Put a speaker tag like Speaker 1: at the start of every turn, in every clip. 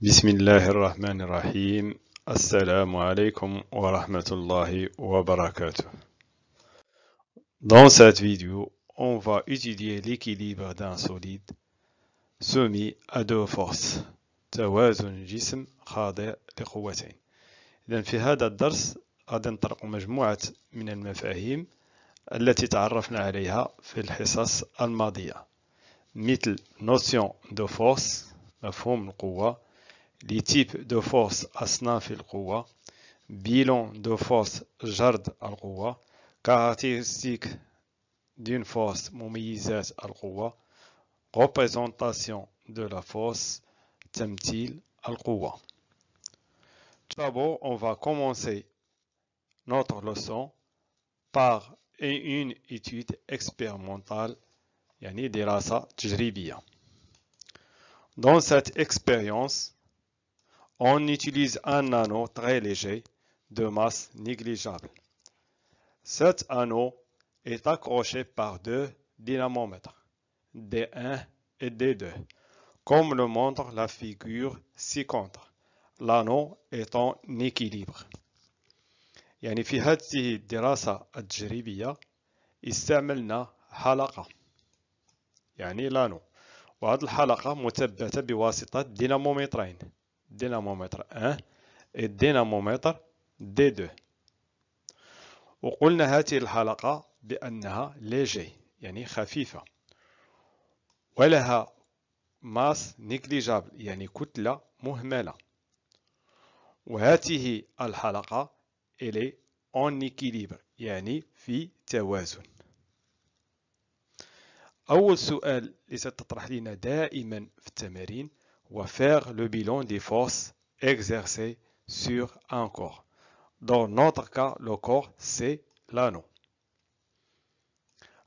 Speaker 1: بسم الله الرحمن الرحيم. Assalamu alaikum wa rahmatullahi wa barakatuh. Dans cette vidéo, on va étudier l'équilibre d'un solide soumis à deux forces. توازن جسم خاضع لقوتين. إذن في هذا الدرس غادي نطرق مجموعة من المفاهيم التي تعرفنا عليها في الحصص الماضية، مثل notion de force مفهوم القوة، les types de force أصناف القوة، bilan de force جرد القوة، caractéristiques d'une force مميزات القوة، représentation de la force تمثيل القوة. Tout d'abord, on va commencer notre leçon par une étude expérimentale يعني دراسة تجريبية. Dans cette expérience, on utilise un anneau très léger de masse négligeable. Cet anneau est accroché par deux dynamomètres, D1 et D2, comme le montre la figure ci-contre. L'anneau est en équilibre. يعني في هذه الدراسة التجريبية استعملنا حلقة يعني لانو، وهذه الحلقة مثبتة بواسطة دينامومترين، دينامومتر 1 والدينامومتر D2. وقلنا هذه الحلقة بأنها ليجي يعني خفيفة، ولها ماس نيجليجابل يعني كتلة مهملة، وهذه الحلقة إلي اون إكيليبر يعني في توازن. أول سؤال اللي ستطرح لنا دائما في التمارين هو faire le bilan des forces exercées sur un corps. Dans notre cas, le corps, c'est l'anneau.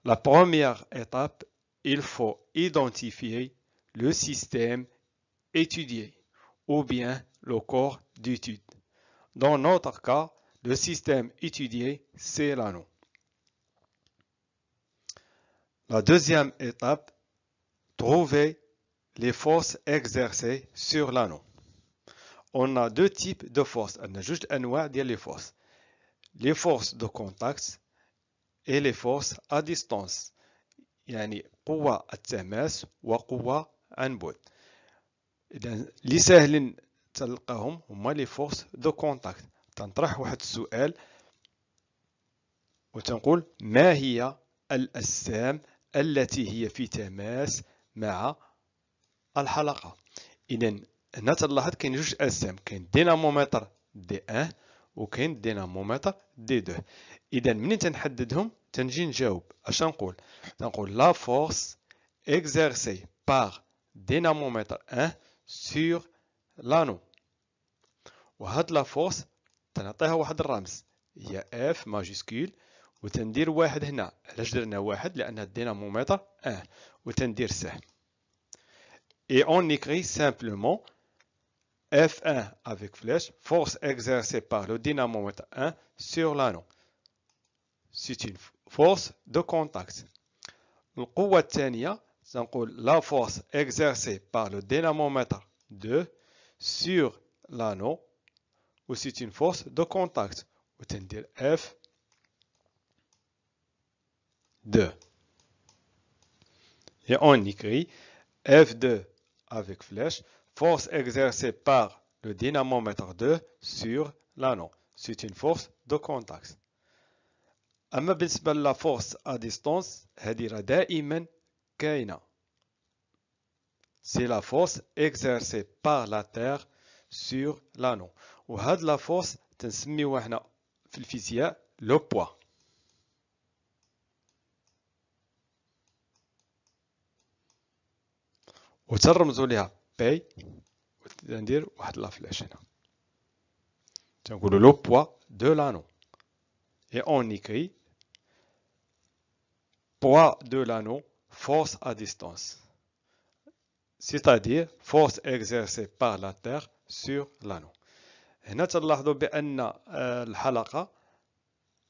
Speaker 1: La première étape, il faut identifier le système étudié ou bien le corps d'étude. Dans notre cas, le système étudié, c'est l'anneau. La deuxième étape, trouver les forces exercées sur l'anneau. On a deux types de forces. On a juste أنواع ديال les forces. Les forces de contact et les forces à distance. يعني قوة التماس وقوة عن بعد. إذا اللي ساهلين تلقاهم هما les forces de contact. تنطرح واحد السؤال وتنقول ما هي الأجسام التي هي في تماس مع الحلقة. إذا هنا تلاحظ كاين جوج أجسام، كاين دينامومتر D1 وكاين دينامومتر D2. إذا منين تنحددهم تنجي نجاوب اش نقول؟ نقول لا فورس exercée par dynamomètre 1 sur l'anneau، وهاد لا فورس تنعطيها واحد الرمز هي F ماجيسكول، وتندير واحد هنا. علاش درنا واحد؟ لأن الدينامومتر 1، وتندير سهم. Et on écrit simplement F1 avec flèche, force exercée par le dynamomètre 1 sur l'anneau. C'est une force de contact. القوة الثانية تنقول la force exercée par le dynamomètre 2 sur l'anneau، و c'est une force de contact، وتندير F2. Et on écrit F2 avec flèche, force exercée par le dynamomètre 2 sur l'anneau. C'est une force de contact. أما بالنسبة لا force à distance هذه راه دائما كاينة. C'est la force exercée par la terre sur l'anneau. وهاد لا force تنسميوها حنا في الفيزياء لو بوا. وتنرمزوا ليها بي، وندير واحد لا فلاش هنا تنقولوا لو بوا دو لانو. Et on écrit poids de l'anneau, force à distance, c'est-à-dire force exercée par la Terre sur l'anneau. هنا تلاحظوا بأن الحلقة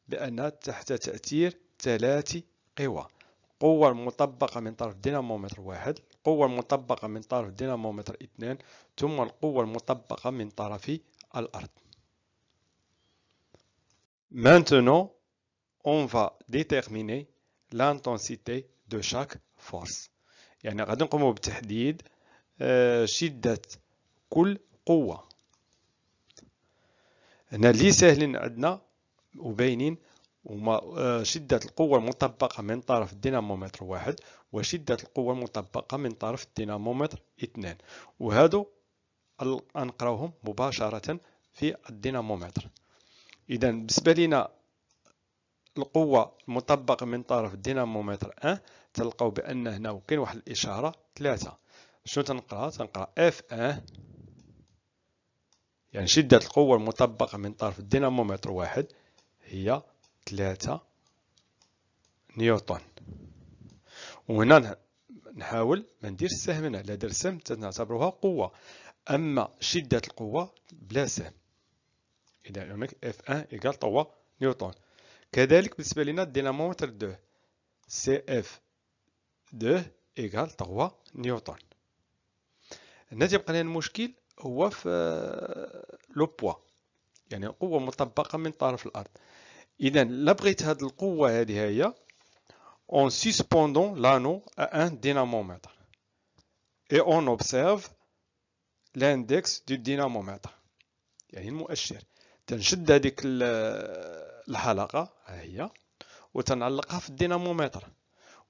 Speaker 1: بأنها تحت تأثير ثلاث قوى. قوة المطبقة من طرف دينامومتر واحد، القوة المطبقة من طرف الدينامومتر 2 ثم القوة المطبقة من طرف الأرض. Maintenant, on va déterminer l'intensité de chaque force. يعني غادي نقوموا بتحديد شدة كل قوة. هنا اللي ساهلين عندنا وباينين هما شدة القوة المطبقة من طرف الدينامومتر 1 وشدة القوة المطبقة من طرف الدينامومتر 2، وهادو غنقراوهم مباشرة في الدينامومتر. إذا بالنسبة لنا القوة المطبقة من طرف الدينامومتر 1 تلقاو بأن هنا كاين واحد الإشارة 3. شنو تنقرا؟ تنقرا F1 يعني شدة القوة المطبقة من طرف الدينامومتر 1 هي 3 نيوتن. وهنا نحاول ما نديرش السهم هنا، لا دير السهم تنعتبروها قوة، أما شدة القوة بلا سهم. إذا هناك F1 إيكال 3 نيوتن. كذلك بالنسبة لنا الدينامومتر 2 CF2 إيكال 3 نيوتن. هنا تيبقى لنا المشكل هو في لو بوا، يعني القوة مطبقة من طرف الأرض. إذا لا بغيت هاد القوة هذه هي en suspendant l'anneau à un dynamomètre et on observe l'index du dynamomètre، يعني المؤشر. تنشد هذيك الحلقة ها هي وتنعلقها في الدينامومتر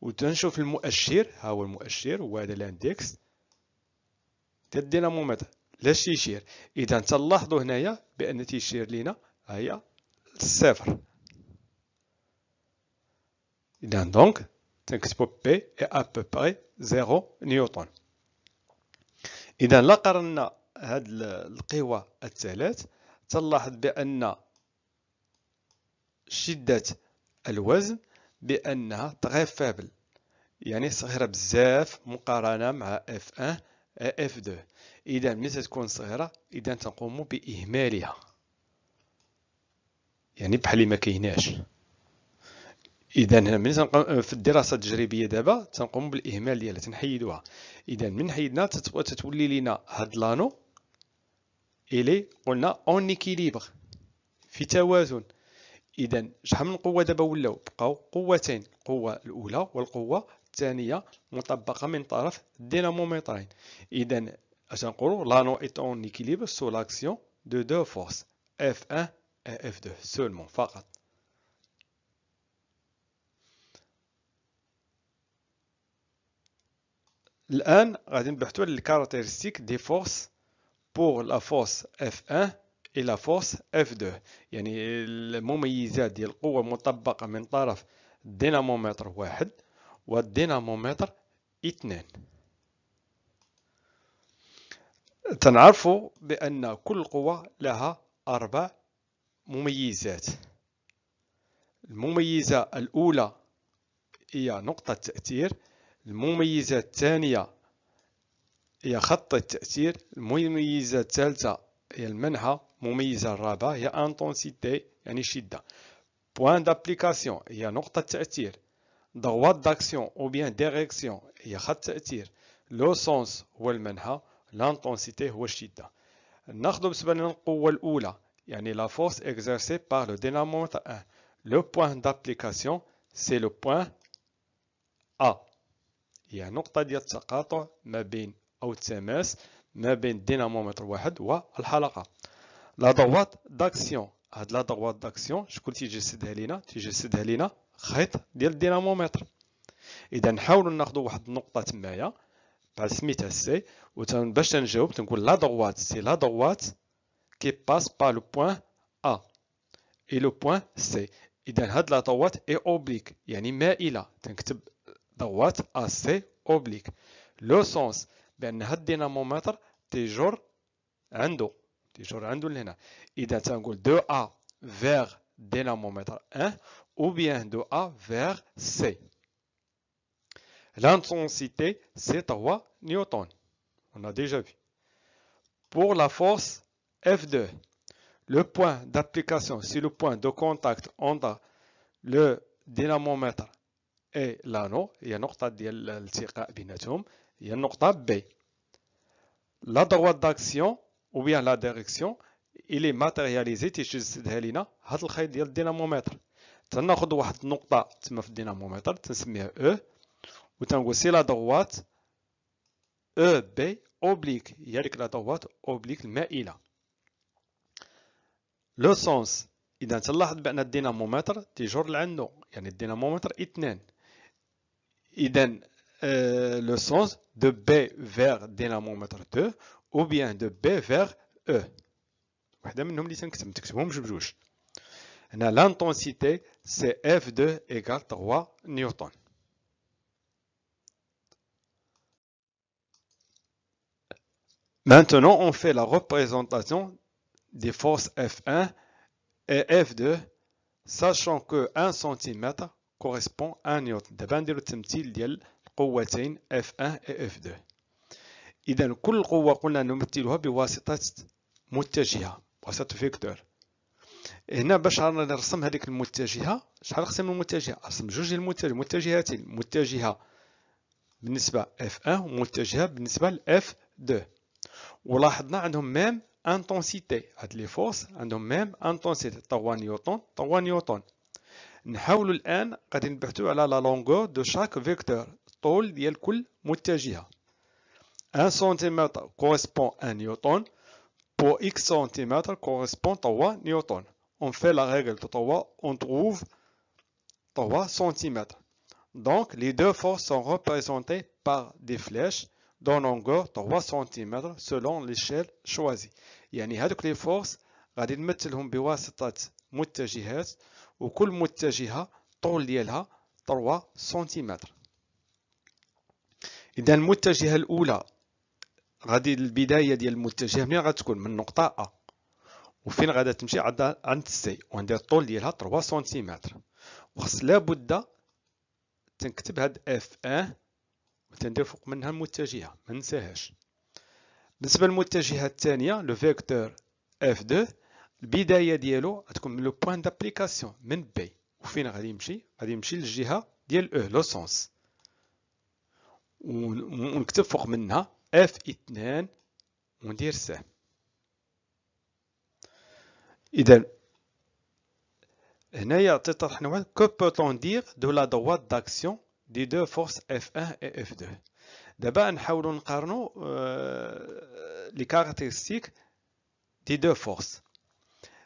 Speaker 1: وتنشوف المؤشر، ها هو المؤشر وهذا الاندكس ديال الدينامومتر لاش تيشير. اذا تنلاحظوا هنايا بان تيشير لينا ها هي الصفر. اذا دونك تنكتبوا بي اي ابوبري 0 نيوتن. اذا لا قرنا هاد القوى الثلاث تنلاحظ بان شدة الوزن بانها تغير فابل، يعني صغيرة بزاف مقارنة مع F1 F2. إذا ملي تكون صغيرة إذا تنقوم بإهمالها، يعني بحال ما كايناش. إذا هنا ملي في الدراسة التجريبية دابا تنقوم بالإهمال ديالها، تنحيدوها. إذا من حيدنا تتولي لينا هاد لانو إلي قلنا أون إكيليبر، في توازن. إذا شحال من قوة دابا ولاو؟ بقاو قوتين، القوة الأولى والقوة الثانية مطبقة من طرف الدينامومترين. إذا اش نقولوا؟ لانو est en équilibre sous l'action de deux forces F1 et F2 seulement فقط. الآن غادي نبحثوا على الكاركتيرستيك دي فورس pour la force F1 et la force F2، يعني المميزات ديال القوة المطبقة من طرف الدينامومتر 1 والدينامومتر 2. تنعرفوا بأن كل قوة لها 4 مميزات. المميزة الأولى هي نقطة التأثير، المميزة الثانية هي خط التأثير، المميزة الثالثة هي المنحى، المميزة الرابعة هي انتونسيتي يعني شدة. بوان دابليكاسيون هي نقطة التأثير، droite d'action ou bien direction هي خط التأثير، لو سونس هو المنحى، l'intensité هو الشدة. ناخذ بالنسبة لنا القوة الأولى يعني la force exercée par le dynamometre 1. Le point d'application c'est le point A، هي نقطة ديال التقاطع ما بين أو التماس ما بين الدينامومتر 1 والحلقة. لا droite d'action، هاد لا droite d'action شكون تيجسدها لينا؟ تيجسدها لينا خيط ديال الدينامومتر. إذا نحاولوا ناخذوا واحد النقطة تمايا بحال سميتها سي، باش تنجاوب تنقول لا droite سي لا droite qui passe par le point A et le point C. إذا هاد لا droite est oblique يعني مائلة، تنكتب droite AC oblique. لو سونس بأن هاد الدينامومتر تيجر عنده لهنا. إذا تنقول دو A vers dynamomètre 1 ou bien de A vers C. L'intensité, c'est 3 newtons. On a déjà vu. Pour la force F2, le point d'application, c'est le point de contact entre le dynamomètre et l'anneau. Il y a نقطة ديال الالتقاء بيناتهم هي النقطة B. La droite d'action ou bien la direction il est matérialisé تيجسدها لينا هذا الخيط ديال الدينامومتر. تناخذ واحد النقطة تما في الدينامومتر تنسميها E وتنقول سي لا droite EB oblique هي ديك لا droite oblique المائلة. لو سونس إذا تلاحظ بأن الدينامومتر تيجر لعنده يعني الدينامومتر 2. إذا le sens de B vers dynamomètre 2 ou bien de B vers E. واحدة منهم اللي تنكتب متكتبهمش بجوج. هنا l'intensité c'est F2 égale 3 نيوتن. Maintenant on fait la représentation des forces F1 et F2 sachant que 1 cm correspond à 1 نيوتن. دابا نديرو التمثيل ديال قوتين F1 و F2. إذا كل قوة قلنا نمثلها بواسطة متجهة بواسطة فيكتور. هنا باش نرسم هذيك المتجهة شحال خصني من متجهة؟ نرسم جوج المتجهات متجهة بالنسبة F1 ومتجهة بالنسبة ل F2. ولاحظنا عندهم ميم انتونسيتي هاد لي فورس عندهم ميم انتونسيتي 3 نيوتن 3 نيوتن. نحاولوا الآن غادي نبحثوا على لا لونغور دو شاك فيكتور الطول ديال كل متجهة. 1 cm correspond à 1 newton. Pour x cm correspond à 3 newtons. On fait la règle de 3, on trouve 3 cm. Donc les deux forces sont représentées par des flèches de longueur 3 cm selon l'échelle choisie. يعني هذوك les forces غادي نمثلهم بواسطة متجهات وكل متجهة طول ديالها 3 سم. إذا المتجهة الأولى غادي البداية ديال المتجهة منين غتكون؟ من نقطة A وفين غادا تمشي عند C وندير الطول ديالها 3 سنتيمتر. وخص لابد تنكتب هاد F1 وتندير فوق منها المتجهة ما ننساهاش. بالنسبة للمتجهة الثانية لو فيكتور F2 البداية ديالو غتكون من لو بوين دابليكاسيون من B وفين غادي يمشي؟ غادي يمشي للجهة ديال E لو سونس ونكتب فوق منها F2 وندير سهم. إذا هنايا تطرح نوع que peut-on dire de la droite d'action des deux forces F1 et F2. دابا نحاولوا نقارنوا لي كاركتيرستيك دي دو فورس.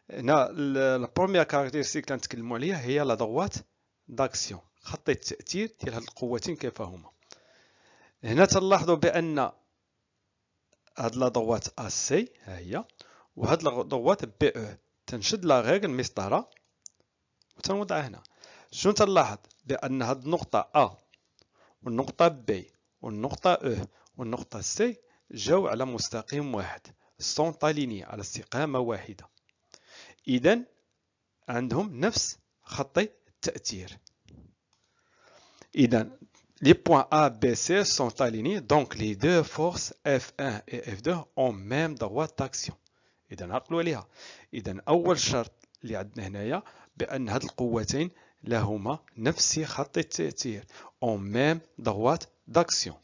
Speaker 1: هنا لا بروميير كاركتيرستيك اللي نتكلموا عليها هي لا droite d'action خط التأثير ديال هاد القوتين كيف هما. هنا تلاحظوا بأن هاد لا droite AC ها هي وهاد لا droite BE. تنشد لا ريغل مسطرة وتنوضعها هنا. شنو تنلاحظ؟ بأن هاد النقطة A والنقطة B والنقطة E والنقطة C جاو على مستقيم واحد sont alignés على استقامة واحدة. إذا عندهم نفس خطي التأثير. إذا les points A, B, C sont alignés, donc les deux forces F1 et F2 ont même droite d'action. إذا عقلوا عليها. إذا أول شرط اللي عندنا هنايا بأن هاد القوتين لهما نفس خط التأثير ont même droite d'action.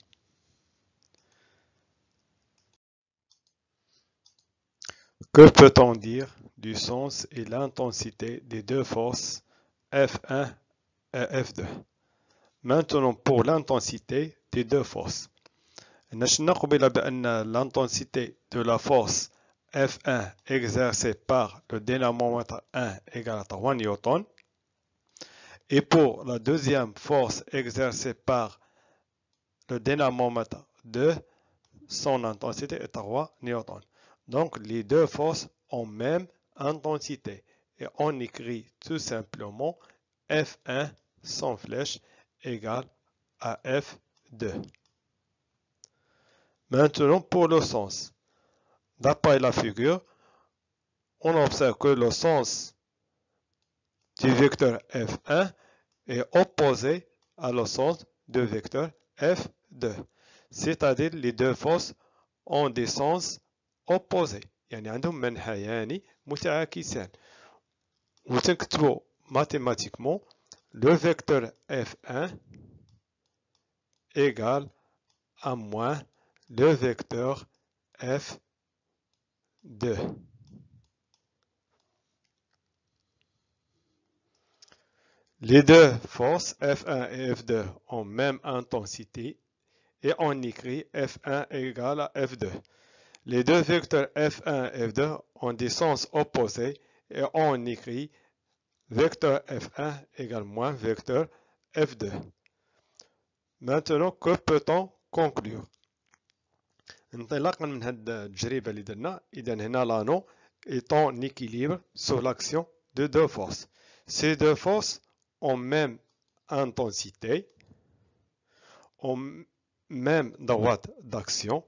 Speaker 1: Que peut-on dire du sens et l'intensité des deux forces F1 et F2? Maintenant pour l'intensité des deux forces. نشنا قبل بأن l'intensité de la force F1 exercée par le dynamomètre 1 égale à 3 newtons. Et pour la deuxième force exercée par le dynamomètre 2, son intensité est 3 newtons. Donc les deux forces ont même intensité. Et on écrit tout simplement F1 sans flèche égale à F2. Maintenant pour le sens. D'après la figure, on observe que le sens du vecteur F1 est opposé à le sens du vecteur F2. C'est-à-dire les deux forces ont des sens opposés. يعني عندهم منحيان متعاكسان. وتكتبوا mathématiquement le vecteur F1 égale à moins le vecteur F2. Les deux forces F1 et F2 ont même intensité et on écrit F1 égale à F2. Les deux vecteurs F1 et F2 ont des sens opposés et on écrit vecteur F1 égale moins vecteur F2. Maintenant, que peut-on conclure? انطلاقا من هذه التجربة اللي درنا، إذا هنا l'anneau est en équilibre sous l'action de deux forces. Ces deux forces ont même intensité, ont même droite d'action,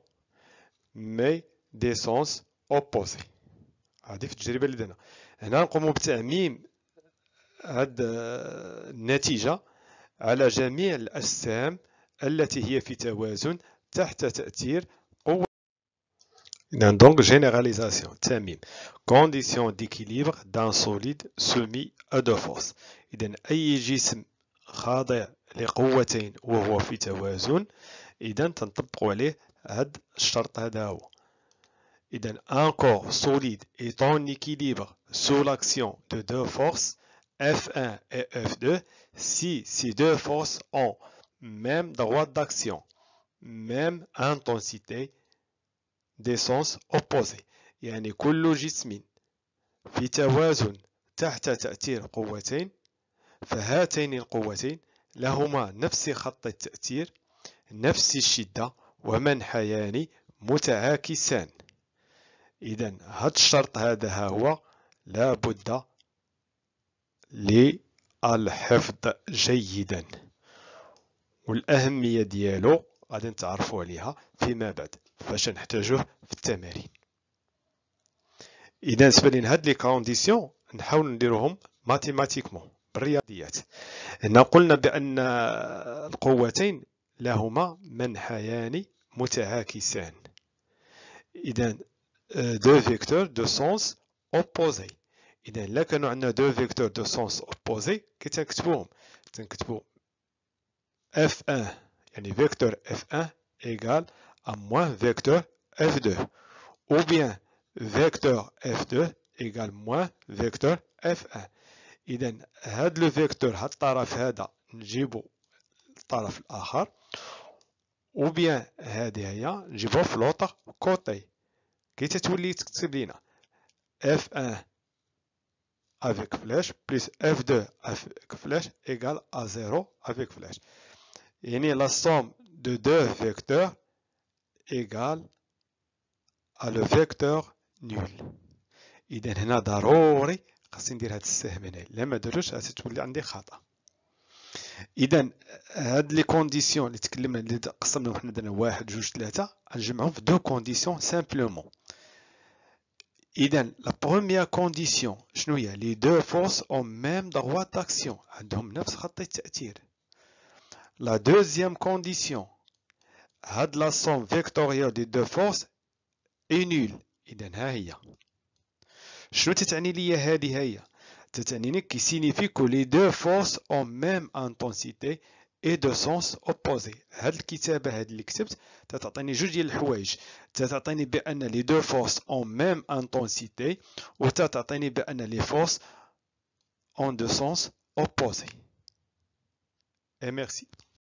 Speaker 1: mais des sens opposés. هذه في التجربة اللي درنا. هنا نقوم بتعميم هذه النتيجة على جميع الأجسام التي هي في توازن تحت تأثير قوة. Donc généralisation تميم condition d'équilibre d'un solide soumis à deux forces. إذا أي جسم خاضع لقوتين وهو في توازن إذا تنطبق عليه هذا الشرط هذا هو. إذا un corps solide est en équilibre sous l'action de deux forces F1 et F2 si ces deux forces ont même droite d'action, même intensité, des sens opposés. يعني كل جسم في توازن تحت تأثير قوتين فهاتين القوتين لهما نفس خط التأثير، نفس الشدة، ومنحيان متعاكسان. إذا هذا الشرط هذا هو لا بد للحفظ جيدا، والأهمية ديالو غادي نتعرفوا عليها فيما بعد فاش نحتاجوه في التمارين. إذا بالنسبة لنا هاد لي كونديسيون نحاول نديروهم ماتيماتيكمون بالرياضيات. هنا قلنا بأن القوتين لهما منحيان متعاكسان. إذا دو فيكتور دو سونس اوبوزي. إذا إلا كانوا عندنا دو فيكتور دو سونس اوبوزي كي تنكتبوهم؟ تنكتبو F1 يعني فيكتور F1 égale à moins vecteur F2 ou bien vecteur F2 égale moins vecteur F1. إذا هاد لو فيكتور هاد الطرف هذا نجيبو الطرف الآخر ou bien هادي هي نجيبوها في لوطر كوتي كي تتولي تكتب لينا F1 avec flèche plus F2 avec flèche égale à 0 avec flèche. يعني la somme de deux vecteurs égale à le vecteur nul. إذا هنا ضروري خاصني ندير هاد السهم هنا، إلا ما درتوش غتولي عندي خطأ. إذا هاد لي كونديسيون اللي تكلمنا اللي قسمناهم حنا درنا 1 2 3 غنجمعهم في دو كونديسيون سامبلومون. إذا لا بروميير كونديسيون شنو هي؟ لي دو فورس أون ميم droit d'action عندهم نفس خط التأثير. La deuxième condition هاد la somme vectorielle des deux forces est nulle. إذا ها هي. شنو تتعني ليا هذه هي؟ تتعنيني كي سينيفي كو لي دو فورس أون ميم انتونسيتي اي دو سونس اوبوزي. هاد الكتابة هاد اللي كتبت تتعطيني جوج ديال الحوايج، تتعطيني بأن لي دو فورس أون ميم انتونسيتي و تتعطيني بأن لي فورس أون دو سونس اوبوزي. Et merci.